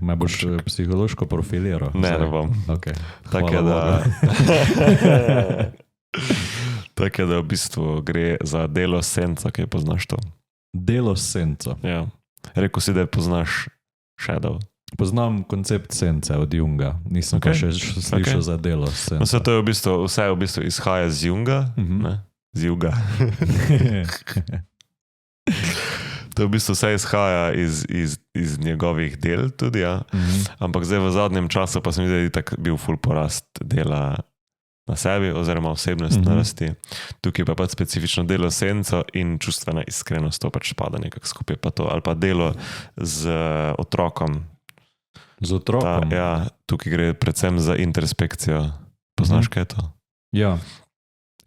Me boš psihološko profiliral? Ne bom. Okay. Tako je, da v bistvu gre za delo senca, kaj poznaš to? Delo s senco. Ja. Rekel si, da poznaš shadow. Poznam koncept sence od Junga, nisem pa še slišal za delo s senco. No, to je vse izhaja z Junga, ne? Z Juga. To v bistvu vse izhaja iz njegovih del tudi, ja. Ampak zdaj v zadnjem času pa sem videl, da je tak bil ful porast dela na sebi oziroma osebnostne rasti. Tukaj pa pač specifično delo s senco in čustvena iskrenost, to pač spada nekako skupaj pa to. Ali pa delo z otrokom. Z otrokom? Ja, tukaj gre predvsem za introspekcijo. Poznaš, kaj je to? Ja.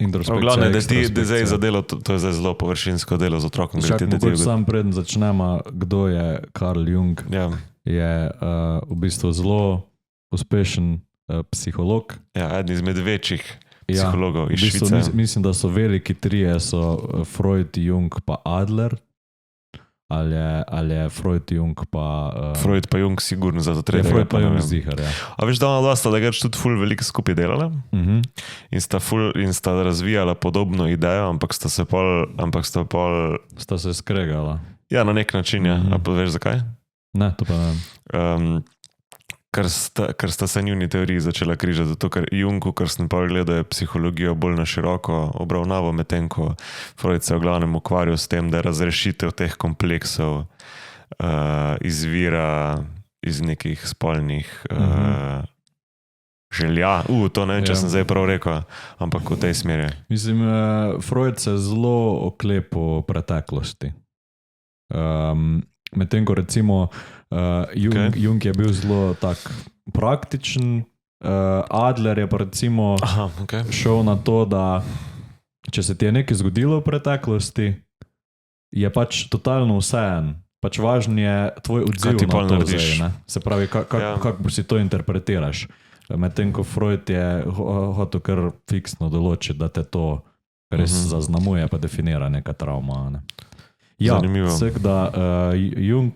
Introspekcija, glavne, da zdaj za delo, to je zdaj zelo površinsko delo z otrokom. Mogoče sam preden začnemo, kdo je Carl Jung, je v bistvu zelo uspešen psiholog. Ja, eden izmed večjih psihologov iz Švice. Mislim, da so veliki trije, so Freud, Jung pa Adler. Ali je Freud, Jung pa... Freud pa Jung sigurno za to treba. Freud pa Jung zihar, ja. A veš, da ona dva sta tudi ful veliko skupaj delala in sta razvijala podobno idejo, ampak sta se skregala. Ja, na nek način, ja. A pa veš zakaj? Ne, to pa ne. Ker sta se njuni teoriji začela križati, zato ker Jung, ker sem pa gledal, je psihologijo bolj na široko obravnaval, medtem ko Freud se v glavnem ukvarjal s tem, da razrešitev teh kompleksov izvira iz nekih spolnih želja. To ne vem, če sem zdaj prav rekel, ampak v tej smeri. Mislim, Freud se zelo oklepal preteklosti. Medtem ko recimo Jung je bil zelo tak praktičen, Adler je pa recimo šel na to, da če se ti je nekaj zgodilo v preteklosti, je pač totalno vseeno. Pač važen je tvoj odziv na to zdaj, ne? Se pravi, kako si to interpretiraš. Medtem ko Freud je hotel kar fiksno določiti, da te to res zaznamuje pa definira neka travma, ne? Ja, vsek da Jung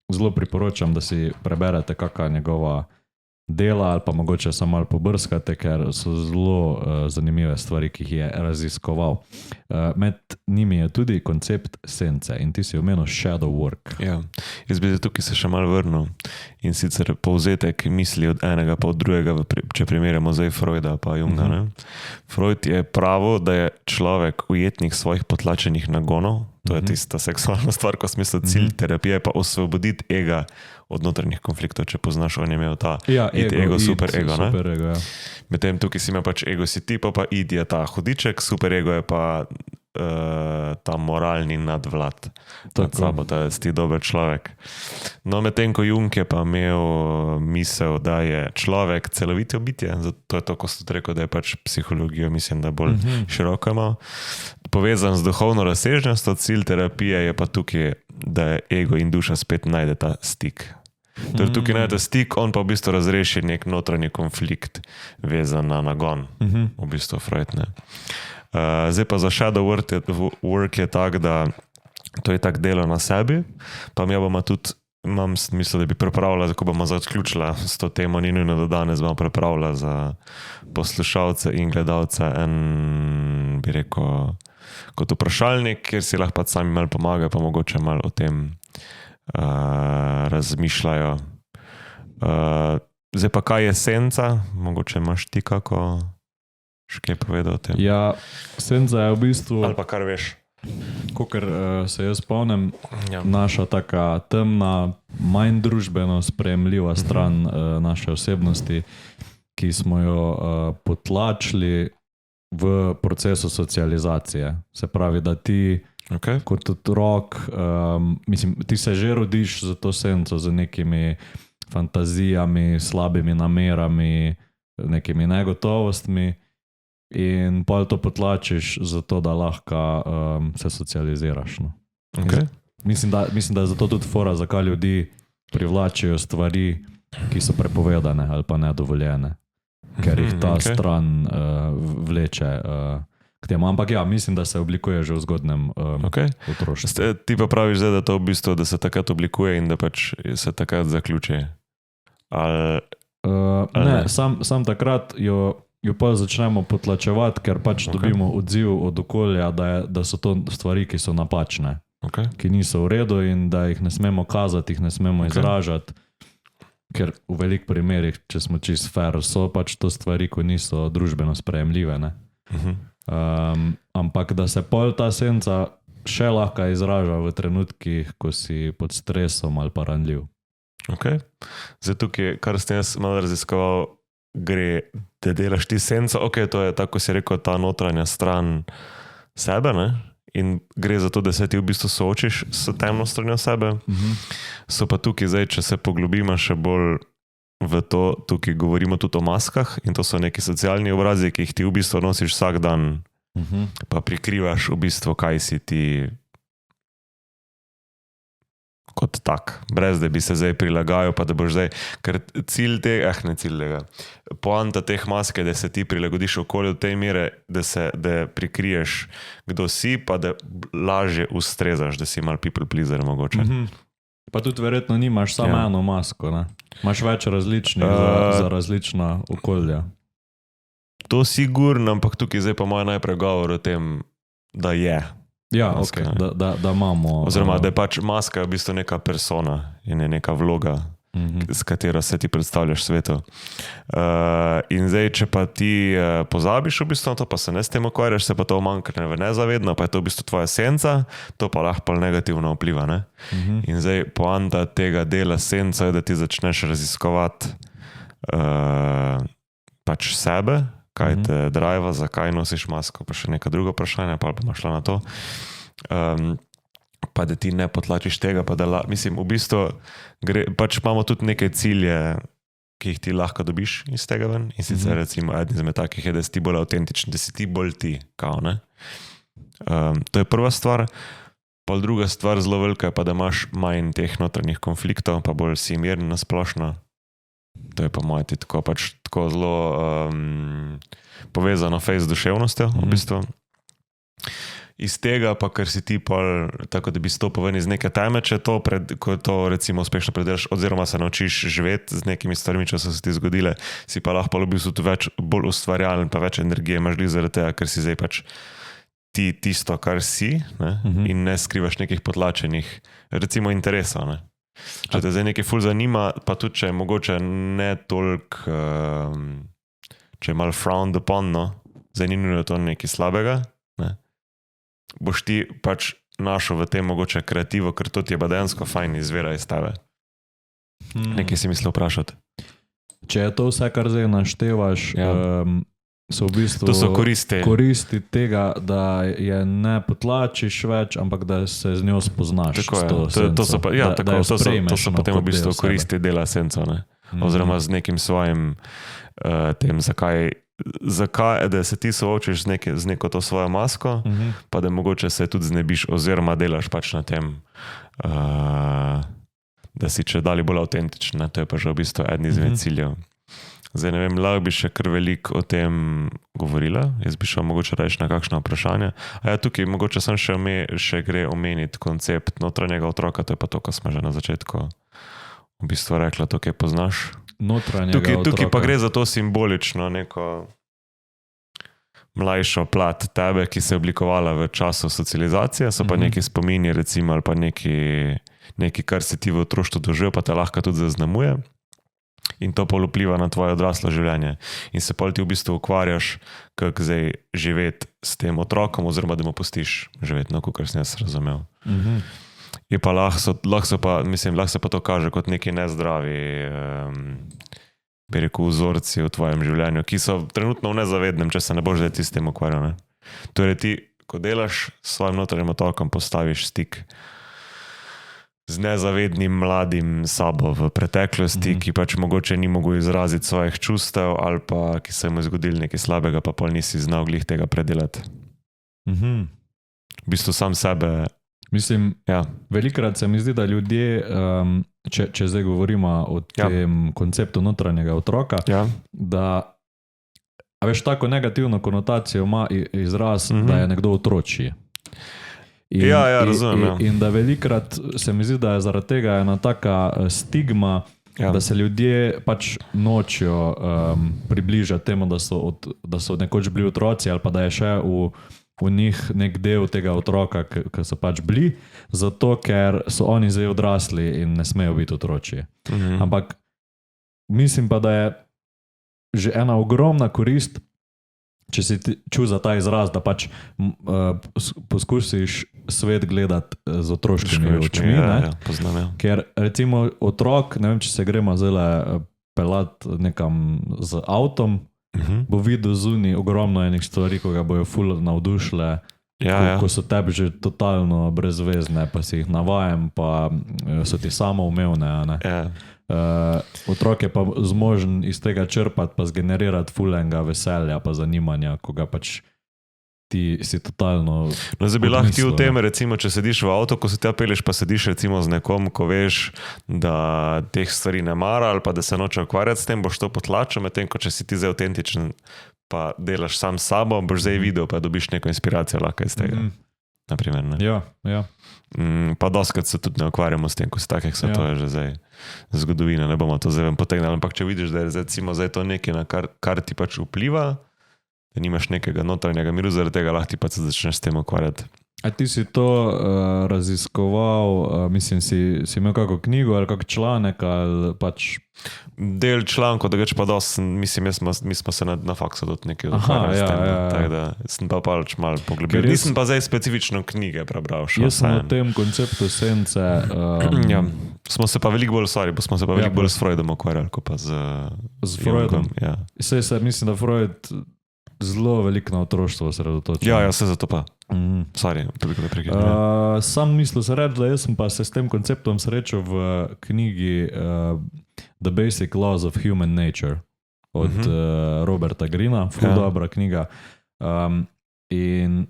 zelo priporočam, da si preberete kakšna njegova dela ali pa mogoče samo malo pobrskate, ker so zelo zanimive stvari, ki jih je raziskoval. Med njimi je tudi koncept sence in ti si omenil shadow work. Ja, jaz bi tukaj se še malo vrnil in sicer povzetek misli od enega pa od drugega, če primerjamo zdaj Freuda pa Junga. Ne? Freud je pravil, da je človek ujetnik svojih potlačenih nagonov. To je tista seksualna stvar, ko smisel cilj terapije pa osvoboditi ega od notranjih konfliktov, če poznaš, on je imel ta ego, super ego. Ja. Medtem tukaj si ima pač ego si ti, pa id je ta hudiček, super ego je pa ta moralni nadvlad. Nad sabo, da si ti dober človek. No, medtem ko Jung je pa imel misel, da je človek celovito bitje, zato je to, ko si rekel, da je pač psihologijo, mislim, da bolj široko imel. Povezan z duhovno razsežnostjo, cilj terapije je pa tukaj, da je ego in duša spet najde ta stik. Torej tukaj najde stik, on pa v bistvu razreši nek notranji konflikt vezan na nagon, v bistvu Freud, ne. Zdaj pa za shadow work je tak, da to je tak delo na sebi, pa mi bomo tudi, imam smisel, da bi pripravila, ko bomo zaključila s to temo, ni nujno do danes, bomo pripravila za poslušalce in gledalce en, bi rekel, kot vprašalnik, kjer si lahko pa sami malo pomagajo, pa mogoče malo o tem razmišljajo. Zdaj pa kaj je senca? Mogoče imaš ti kako še kaj povedal o tem? Ja, senca je v bistvu... Ali pa kar veš? Kakor se jaz spomnim, naša taka temna, manj družbeno sprejemljiva stran naše osebnosti, ki smo jo potlačili v procesu socializacije. Se pravi, da ti kot otrok, mislim, ti se že rodiš za to senco, z nekimi fantazijami, slabimi namerami, nekimi negotovostmi in pol to potlačiš zato, da lahko se socializiraš. No. Mislim, da je zato tudi fora, zakaj ljudi privlačijo stvari, ki so prepovedane ali pa nedovoljene, ker jih ta stran vleče k temu. Ampak ja, mislim, da se oblikuje že v zgodnem otroštvu. Ti pa praviš zdaj, da to v bistvu, da se takrat oblikuje in da pač se takrat zaključi? Ne, sam takrat jo pa začnemo potlačevati, ker pač dobimo odziv od okolja, da so to stvari, ki so napačne, ki niso v redu in da jih ne smemo kazati, jih ne smemo izražati, ker v velik primerih, če smo čist fair, so pač to stvari, ko niso družbeno sprejemljive. Ne? Ampak da se pol ta senca še lahko izraža v trenutkih, ko si pod stresom ali pa ranljiv. Zdaj tukaj, kar ste jaz malo raziskoval, gre, da delaš ti senco, to je tako, si rekel, ta notranja stran sebe, ne? In gre za to, da se ti v bistvu soočiš s temno stranjo sebe. So pa tukaj zdaj, če se poglobimo še bolj v to, tukaj govorimo tudi o maskah in to so neki socialni obrazi, ki jih ti v bistvu nosiš vsak dan, pa prikrivaš v bistvu, kaj si ti kot tak, brez da bi se zdaj prilagajal, pa da boš zdaj, ker cilj tega, poanta teh mask je, da se ti prilagodiš okolju do tej mere, da prikriješ, kdo si, pa da lažje ustrezaš, da si mal people pleaser mogoče. Pa tudi verjetno nimaš samo eno masko, ne? Imaš več različnih za različna okolja. To sigurno, ampak tukaj zdaj pa moj najprej govor o tem, da je. Ja, maska, da imamo... Oziroma, da je pač maska v bistvu neka persona in je neka vloga, s katero se ti predstavljaš svetu. In zdaj, če pa ti pozabiš v bistvu na to, pa se ne s tem ukvarjaš, se pa to umanjkne v nezavedno, pa je to v bistvu tvoja senca, to pa lahko negativno vpliva. Ne? In zdaj, poanta tega dela senca je, da ti začneš raziskovati pač sebe, kaj te driva, zakaj nosiš masko, pa še neka druga vprašanja, pa bomo šla na to. Pa da ti ne potlačiš tega, pa da, mislim, v bistvu pač imamo tudi neke cilje, ki jih ti lahko dobiš iz tega ven. In sicer recimo eden izmed takih je, da si ti bolj avtentičen, da si ti bolj ti, kao, ne? To je prva stvar. Pa druga stvar zelo velika je pa, da imaš manj teh notranjih konfliktov, pa bolj si miren na splošno. To je pa moje ti tako zelo povezano z duševnostjo, v bistvu. Iz tega pa, ker si ti pol, tako da bi stopil ven iz neke teme, če ko to recimo uspešno predelaš, oziroma se naučiš živeti z nekimi stvarmi, če so se ti zgodile, si pa lahko v bistvu tudi bolj ustvarjalen, pa več energije imaš zaradi tega, ker si zdaj pač ti tisto, kar si, ne? In ne skrivaš nekih potlačenih, recimo, interesov, ne? Če te zdaj nekaj ful zanima, pa tudi če je mogoče ne toliko, če je malo frowned upon, no, zdaj ni nujno to nekaj slabega, ne, boš ti pač našel v tem mogoče kreativo, ker to ti je pa dejansko fajn izvira iz tebe. Nekaj si mislil vprašati. Če je to vse, kar zdaj naštevaš, so v bistvu to so koristi tega, da je ne potlačiš več, ampak da se z njo spoznaš. To so potem v bistvu koristi dela senco, ne? Oziroma z nekim svojim tem, zakaj, da se ti soočiš z neko to svojo masko, pa da mogoče se tudi znebiš oziroma delaš pač na tem, da si če dalje bolj avtentičen, to je pa že v bistvu eden izmed ciljev. Zdaj ne vem, lahko bi še kar veliko o tem govorila, jaz bi šel mogoče reči na kakšno vprašanje. A ja, tukaj mogoče sem še gre omeniti koncept notranjega otroka, to je pa to, ko smo že na začetku v bistvu rekla, to, kaj poznaš. Notranjega otroka. Tukaj pa gre za to simbolično neko mlajšo plat tebe, ki se je oblikovala v času socializacije, so pa neki spomini recimo ali pa neki, kar si ti v otroštvu doživel, pa te lahko tudi zaznamuje. In to pol vpliva na tvoje odraslo življenje. In se pol ti v bistvu ukvarjaš, kako zdaj živeti s tem otrokom, oziroma da mu pustiš živeti, no, kakor sem jaz razumel. Je pa lahko se pa to kaže kot neki nezdravi bi rekel, vzorci v tvojem življenju, ki so trenutno v nezavednem, če se ne boš zdaj ti s tem ukvarjal. Torej ti, ko delaš s svojim notranjim otrokom, postaviš stik z nezavednim mladim sabo v preteklosti, ki pač mogoče ni mogel izraziti svojih čustev ali pa ki se mu zgodili nekaj slabega, pa pol nisi znal glih tega predelati. V bistvu sam sebe... Mislim, velikrat se mi zdi, da ljudje, če zdaj govorimo o tem konceptu notranjega otroka, da A veš, tako negativno konotacijo ima izraz, da je nekdo otročji. Razumem. In da velikrat se mi zdi, da je zaradi tega ena taka stigma, da se ljudje pač nočijo približati temu, da so nekoč bili otroci ali pa da je še v njih nek del tega otroka, ki so pač bili, zato ker so oni zdaj odrasli in ne smejo biti otročji. Ampak mislim pa, da je že ena ogromna korist, če si čul za ta izraz, da pač poskusiš svet gledati z otroškimi očmi. Poznam. Ker recimo otrok, ne vem, če se gremo zdaj pelati nekam z avtom, bo videl zunaj ogromno enih stvari, ko ga bojo ful navdušile, ko so tebi že totalno brezvezne, pa si jih navajem, pa so ti samoumevne. Otrok je pa zmožen iz tega črpati, pa zgenerirati fulenga veselja, pa zanimanja, ko ga pač ti si totalno... No, zdaj bi lahko ti v tem, recimo, če sediš v avto, ko se tja peleš, pa sediš recimo z nekom, ko veš, da teh stvari ne mara ali pa da se noče ukvarjati s tem, boš to potlačil, medtem ko če si ti zdaj avtentičen, pa delaš sam s sabo, boš zdaj videl, pa dobiš neko inspiracijo lahko iz tega. Naprimer, ne? Ja. Pa doskrat se tudi ne ukvarjamo s tem, ko si takih, to je že zdaj zgodovina, ne bomo to zdaj potegnali, ampak če vidiš, da je recimo zdaj to nekaj, na kar ti pač vpliva, da nimaš nekega notranjega miru, zaradi tega lahko ti pa se začneš s tem ukvarjati. A ti si to raziskoval, mislim, si imel kako knjigo ali kak članek ali pač... Del člankov, da gač pa dosti, mislim, mi smo se na faksu tudi nekaj ukvarjali s tem, tako da sem pa pač malo poglebil. Nisem pa zdaj specifično knjige prebral. Jaz sem v tem konceptu sence... Smo se pa veliko bolj s Freudom ukvarjali, kot pa z Freudom. Mislim, da Freud zelo veliko na otroštvo osredotočil. Ja, se zato pa. Sorry, to bi ga prekinil. Sam mislil se reči, da jaz sem pa se s tem konceptom srečal v knjigi The Basic Laws of Human Nature od Roberta Greena. Ful dobra knjiga. In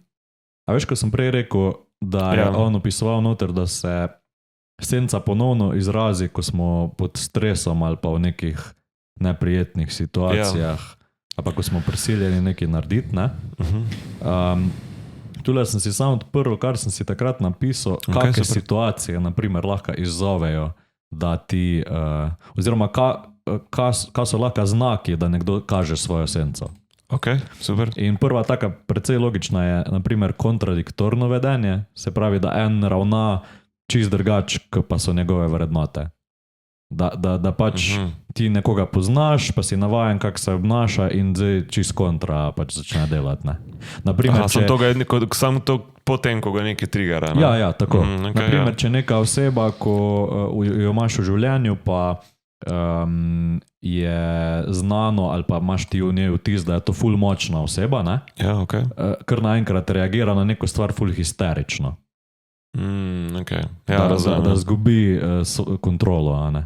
a veš, ko sem prej rekel, da je on opisoval noter, da se senca ponovno izrazi, ko smo pod stresom ali pa v nekih neprijetnih situacijah, ali pa ko smo prisiljeni nekaj narediti, ne? Tule sem si samo odprl, kar sem si takrat napisal, kakšne situacije, naprimer, lahko izzovejo, da ti, oziroma kaj so lahko znaki, da nekdo kaže svojo senco. Ok, super. In prva taka precej logična je, naprimer, kontradiktorno vedenje, se pravi, da en ravna čist drugač, pa so njegove vrednote. Da pač ti nekoga poznaš, pa si navajen, kako se obnaša in zdaj čist kontra pač začne delati. Naprimer, samo to potem, ko ga nekaj triggera. Ne? Ja, tako. Naprimer, če neka oseba, ko jo imaš v življenju, pa je znano ali pa imaš ti v njej vtis, da je to ful močna oseba, ne? Kar naenkrat reagira na neko stvar ful histerično. Da zgubi kontrolo.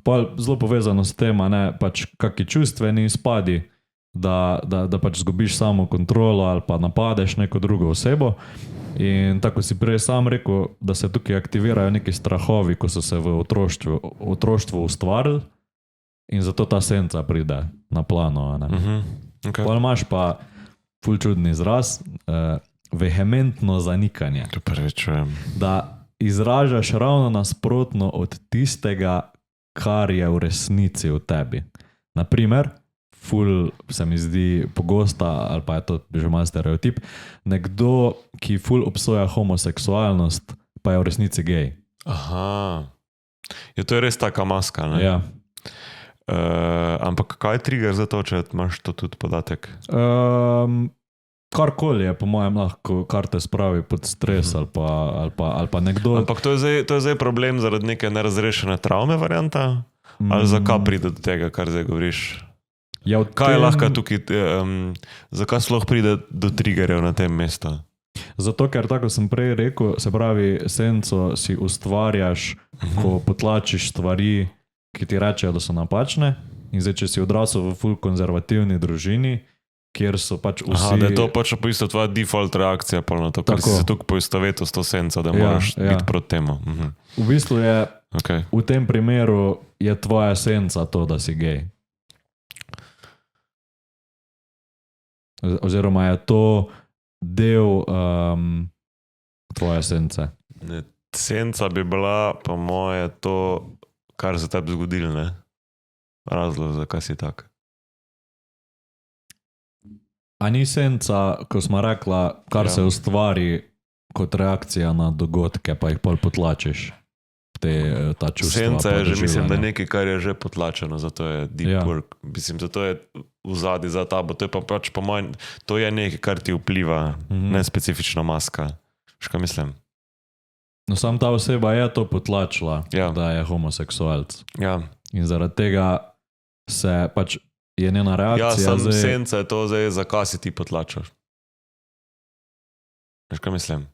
Pa zelo povezano s tem, pač kakšni čustveni izpadi, da pač zgubiš samo kontrolo ali pa napadeš neko drugo osebo. In tako si prej sam rekel, da se tukaj aktivirajo neki strahovi, ko so se v otroštvu ustvarili in zato ta senca pride na plano. Pa imaš pa ful čudni izraz, vehementno zanikanje. To prvi čujem. Da izražaš ravno nasprotno od tistega, kar je v resnici v tebi. Naprimer, ful se mi zdi pogosta, ali pa je to že malo stereotip, nekdo, ki ful obsoja homoseksualnost, pa je v resnici gej. Aha. To je res taka maska, ne? Ja. Ampak kaj je trigger za to, če imaš to tudi podatek? Karkoli je, po mojem, lahko, kar te spravi pod stres ali pa nekdo... Ampak to je zdaj problem zaradi neke nerazrešene travme varianta? Ali zakaj pride do tega, kar zdaj govoriš? Ja, kaj je lahko tukaj, zakaj sploh pride do triggerjev na tem mestu? Zato, ker tako sem prej rekel, se pravi, senco si ustvarjaš, ko potlačiš stvari, ki ti rečejo, da so napačne. In zdaj, če si odrasel v ful konzervativni družini, kjer so pač vsi... da je to pač v bistvu tvoja default reakcija, na to, ker si se tukaj poistovetil s to senco, da moraš biti proti temu. V bistvu je, v tem primeru je tvoja senca to, da si gej. Oziroma je to del tvoje esence? Esenca bi bila, po moje, to, kar se tebi zgodilo, ne? Razlog, zakaj si tak. A ni esenca, ko smo rekla, kar se ustvari kot reakcija na dogodke, pa jih pol potlačiš? Ta čustva. Esenca je že, mislim, da nekaj, kar je že potlačeno, zato je deep work. Mislim, zato je vzadi za tabo. To je pa pač po mojem, to je nekaj, kar ti vpliva, ne specifična maska. Škaj mislim? No, sam ta oseba je to potlačila, da je homoseksualc. Ja. In zaradi tega se pač je njena reakcija. Ja, sam esenca je to zdaj, zakaj si ti potlačaš. Veš, kaj mislim?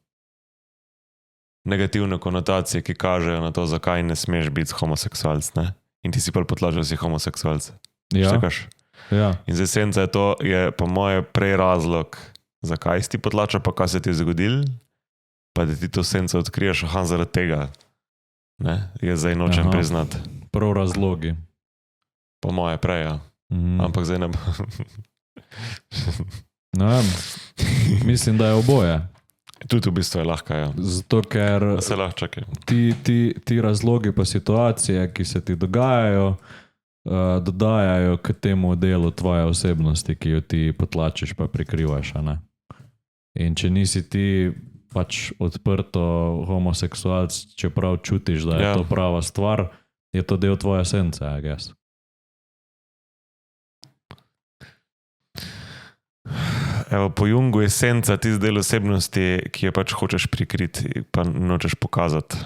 Negativne konotacije, ki kažejo na to, zakaj ne smeš biti homoseksualc, ne? In ti si pa potlačal, da si homoseksualc. Ja. Ja. In zdaj esenca je to, je po moje prej razlog, zakaj si ti potlačal, pa kaj se ti je zgodil, pa da ti to esenco odkriješ, aha, zaradi tega. Ne? Je zdaj nočem priznati. Prav razlogi. Po moje prej, ja. Ampak zdaj ne bo. No, mislim, da je oboje. Tudi v bistvu je lahko, ja. Zato, ker se lahko čakaj. Ti razlogi pa situacije, ki se ti dogajajo, dodajajo k temu delu tvoje osebnosti, ki jo ti potlačiš pa prikrivaš, a ne? In če nisi ti pač odprto homoseksualc, čeprav čutiš, da je to prava stvar, je to del tvoje esence, I guess. Evo, po Jungu je esenca tisti del osebnosti, ki jo pač hočeš prikriti, pa nočeš pokazati.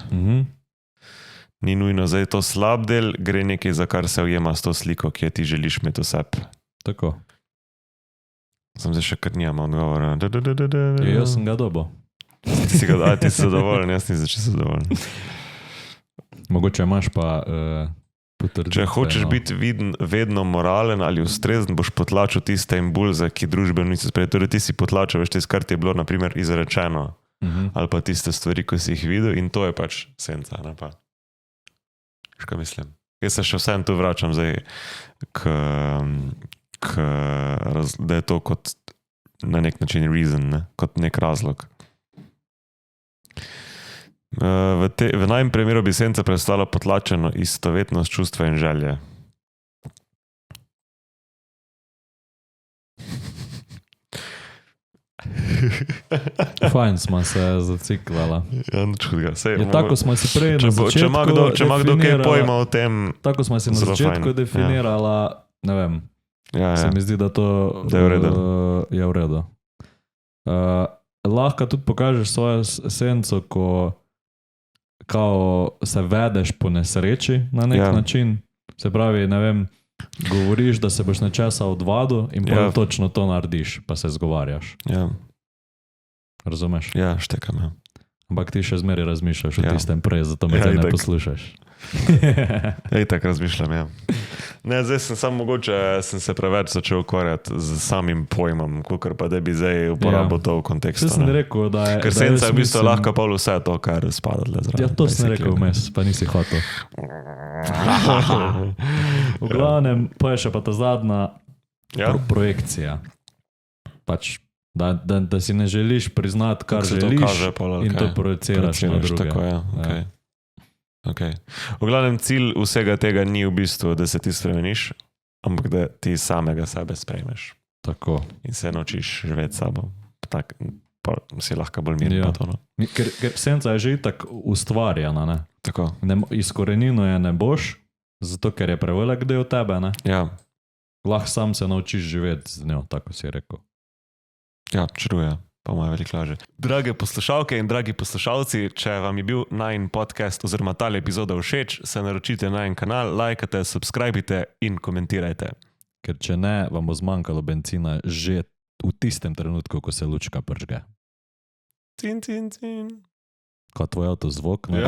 Ni nujno zdaj to slab del, gre nekaj, za kar se ujema s to sliko, ki jo ti želiš imeti v sebi. Tako. Sem zdaj še kar nijam odgovora. Jaz sem ga dobil. Ti si zadovoljen, jaz nisem čisto zadovoljen. Mogoče imaš pa potrditi. Če hočeš biti vedno moralen ali ustrezen, boš potlačil tiste impulze, ki družbeno niso sprejeli. Torej ti si potlačil veš tiste, kar ti je bilo naprimer izrečeno. Ali pa tiste stvari, ko si jih videl, in to je pač esenca. Kaj mislim? Jaz se še vsem tu vračam zdaj, da je to kot na nek način reason, ne? Kot nek razlog. V najmanj primeru bi esenca predstavljala potlačeno istovetnost čustva in želje. Fajn smo se zaciklala. Ja, nič hudega. Tako smo si prej na začetku če ima kdo kaj pojma o tem, tako smo si na začetku definirala, ne vem, se mi zdi, da to je v redu. Lahko tudi pokažeš svojo esenco, ko kao se vedeš po nesreči na nek način. Se pravi, ne vem, govoriš, da se boš nečesa odvadil in prav točno to narediš, pa se zgovarjaš. Ja. Razumeš? Ja, štekam, ja. Ampak ti še zmeri razmišljaš o tistem prej, zato me zdaj ne poslušaš. Tako razmišljam, ja. Ne, zdaj sem se preveč začel ukvarjati z samim pojmom, kakor pa da bi zdaj uporabil to v kontekstu. Sem rekel, da je... Ker esenca je v bistvu lahko pa vse to, kar spada tle zraven. Ja, to sem rekel vmes, pa nisi hotel. V glavnem, pa je še pa ta zadnja projekcija. Pač, da si ne želiš priznati, kar želiš in to projeciraš na druge. Tako, ja, okej. Okay. V glavnem cilj vsega tega ni v bistvu, da se ti spremeniš, ampak da ti samega sebe sprejmeš. Tako. In se naučiš živeti s sabo. Tak, pa si lahko bolj miren. Ker esenca je že itak ustvarjena, ne? Tako. Izkorenino je ne boš, zato ker je prevelik del tebe, ne? Ja. Lahko sam se naučiš živeti z njo, tako si rekel. Ja, čaruje. Pa mu je veliko lažje. Drage poslušalke in dragi poslušalci, če vam je bil najin podcast oziroma tale epizoda všeč, se naročite na najin kanal, lajkate, subscribite in komentirajte. Ker če ne, vam bo zmanjkalo benzina že v tistem trenutku, ko se lučka pržge. Cin. Kot tvoj avto zvok. Ja.